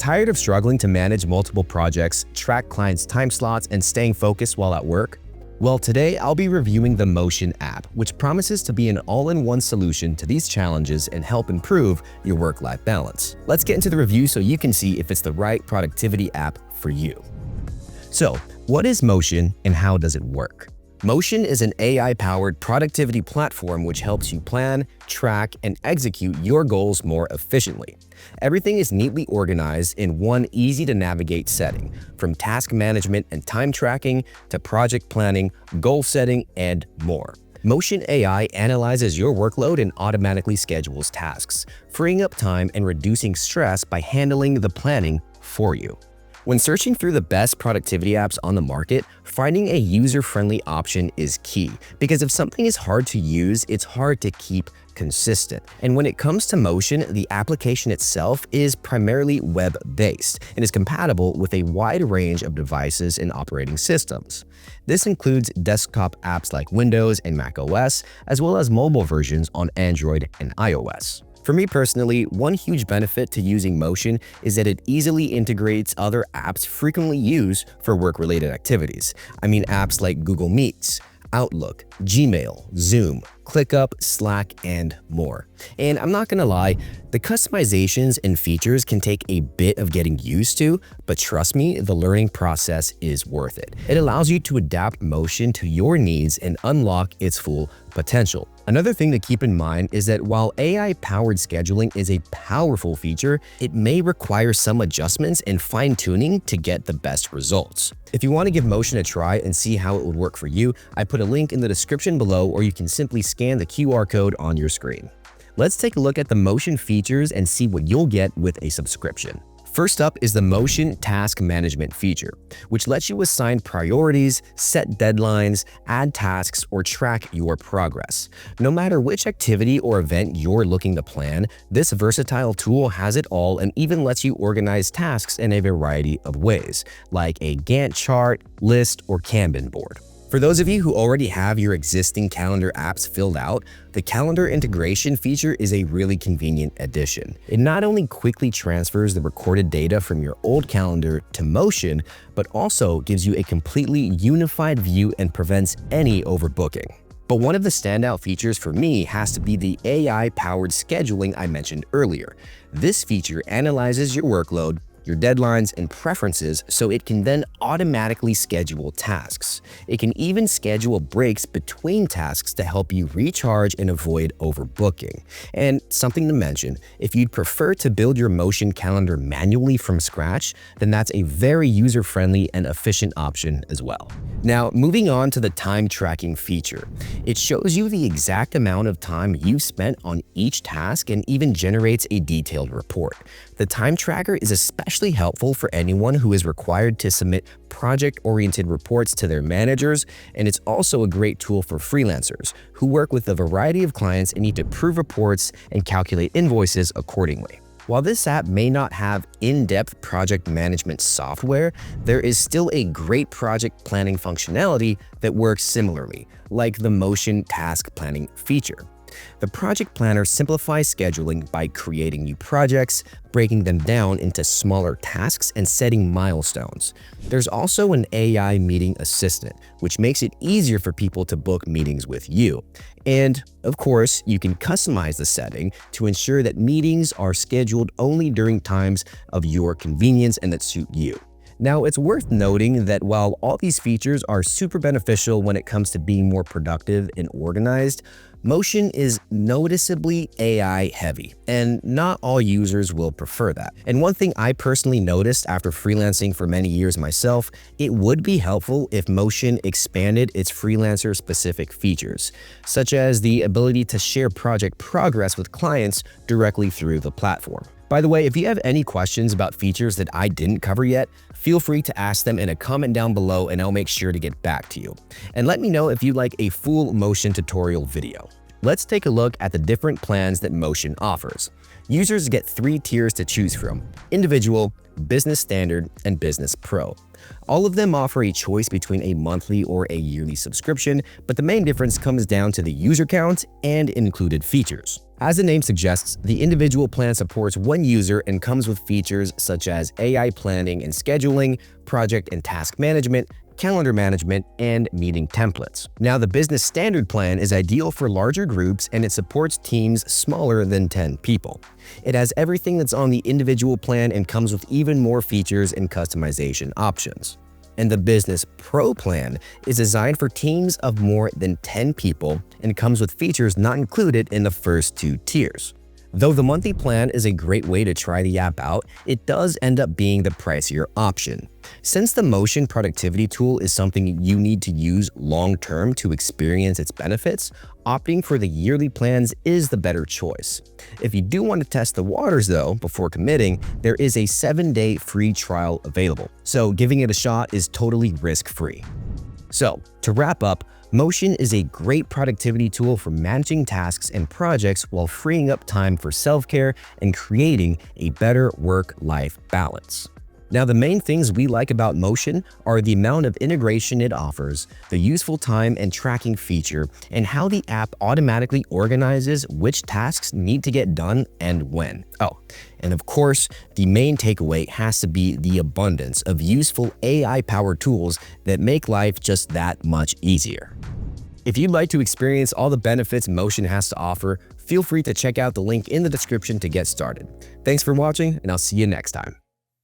Tired of struggling to manage multiple projects, track clients' time slots, and staying focused while at work? Well, today I'll be reviewing the Motion app, which promises to be an all-in-one solution to these challenges and help improve your work-life balance. Let's get into the review so you can see if it's the right productivity app for you. So, what is Motion and how does it work? Motion is an AI-powered productivity platform which helps you plan, track, and execute your goals more efficiently. Everything is neatly organized in one easy-to-navigate setting, from task management and time tracking to project planning, goal setting, and more. Motion AI analyzes your workload and automatically schedules tasks, freeing up time and reducing stress by handling the planning for you. When searching through the best productivity apps on the market, finding a user-friendly option is key, because if something is hard to use, it's hard to keep consistent. And when it comes to Motion, the application itself is primarily web-based and is compatible with a wide range of devices and operating systems. This includes desktop apps like Windows and macOS, as well as mobile versions on Android and iOS. For me personally, one huge benefit to using Motion is that it easily integrates other apps frequently used for work-related activities. I mean apps like Google Meets, Outlook, Gmail, Zoom, ClickUp, Slack, and more. And I'm not gonna lie, the customizations and features can take a bit of getting used to, but trust me, the learning process is worth it. It allows you to adapt Motion to your needs and unlock its full potential. Another thing to keep in mind is that while AI-powered scheduling is a powerful feature, it may require some adjustments and fine-tuning to get the best results. If you want to give Motion a try and see how it would work for you, I put a link in the description below, or you can simply scan the QR code on your screen. Let's take a look at the Motion features and see what you'll get with a subscription. First up is the Motion Task Management feature, which lets you assign priorities, set deadlines, add tasks, or track your progress. No matter which activity or event you're looking to plan, this versatile tool has it all and even lets you organize tasks in a variety of ways, like a Gantt chart, list, or Kanban board. For those of you who already have your existing calendar apps filled out, the calendar integration feature is a really convenient addition. It not only quickly transfers the recorded data from your old calendar to Motion, but also gives you a completely unified view and prevents any overbooking. But one of the standout features for me has to be the AI-powered scheduling I mentioned earlier. This feature analyzes your workload, your deadlines, and preferences so it can then automatically schedule tasks. It can even schedule breaks between tasks to help you recharge and avoid overbooking. And something to mention, if you'd prefer to build your Motion calendar manually from scratch, then that's a very user-friendly and efficient option as well. Now, moving on to the time tracking feature. It shows you the exact amount of time you've spent on each task and even generates a detailed report. The time tracker is especially helpful for anyone who is required to submit project-oriented reports to their managers, and it's also a great tool for freelancers who work with a variety of clients and need to prove reports and calculate invoices accordingly. While this app may not have in-depth project management software, there is still a great project planning functionality that works similarly, like the Motion Task Planning feature. The project planner simplifies scheduling by creating new projects, breaking them down into smaller tasks, and setting milestones. There's also an AI meeting assistant, which makes it easier for people to book meetings with you. And, of course, you can customize the setting to ensure that meetings are scheduled only during times of your convenience and that suit you. Now, it's worth noting that while all these features are super beneficial when it comes to being more productive and organized, Motion is noticeably AI heavy, and not all users will prefer that. And one thing I personally noticed after freelancing for many years myself, it would be helpful if Motion expanded its freelancer-specific features, such as the ability to share project progress with clients directly through the platform. By the way, if you have any questions about features that I didn't cover yet, feel free to ask them in a comment down below and I'll make sure to get back to you. And let me know if you'd like a full Motion tutorial video. Let's take a look at the different plans that Motion offers. Users get 3 tiers to choose from: Individual, Business Standard, and Business Pro. All of them offer a choice between a monthly or a yearly subscription, but the main difference comes down to the user count and included features. As the name suggests, the individual plan supports one user and comes with features such as AI planning and scheduling, project and task management, calendar management, and meeting templates. Now, the business standard plan is ideal for larger groups and it supports teams smaller than 10 people. It has everything that's on the individual plan and comes with even more features and customization options. And the Business Pro plan is designed for teams of more than 10 people and comes with features not included in the first two tiers. Though the monthly plan is a great way to try the app out, it does end up being the pricier option. Since the Motion productivity tool is something you need to use long-term to experience its benefits, opting for the yearly plans is the better choice. If you do want to test the waters though, before committing, there is a 7-day free trial available, so giving it a shot is totally risk-free. So, to wrap up, Motion is a great productivity tool for managing tasks and projects while freeing up time for self-care and creating a better work-life balance. Now, the main things we like about Motion are the amount of integration it offers, the useful time and tracking feature, and how the app automatically organizes which tasks need to get done and when. Oh, and of course, the main takeaway has to be the abundance of useful AI-powered tools that make life just that much easier. If you'd like to experience all the benefits Motion has to offer, feel free to check out the link in the description to get started. Thanks for watching, and I'll see you next time.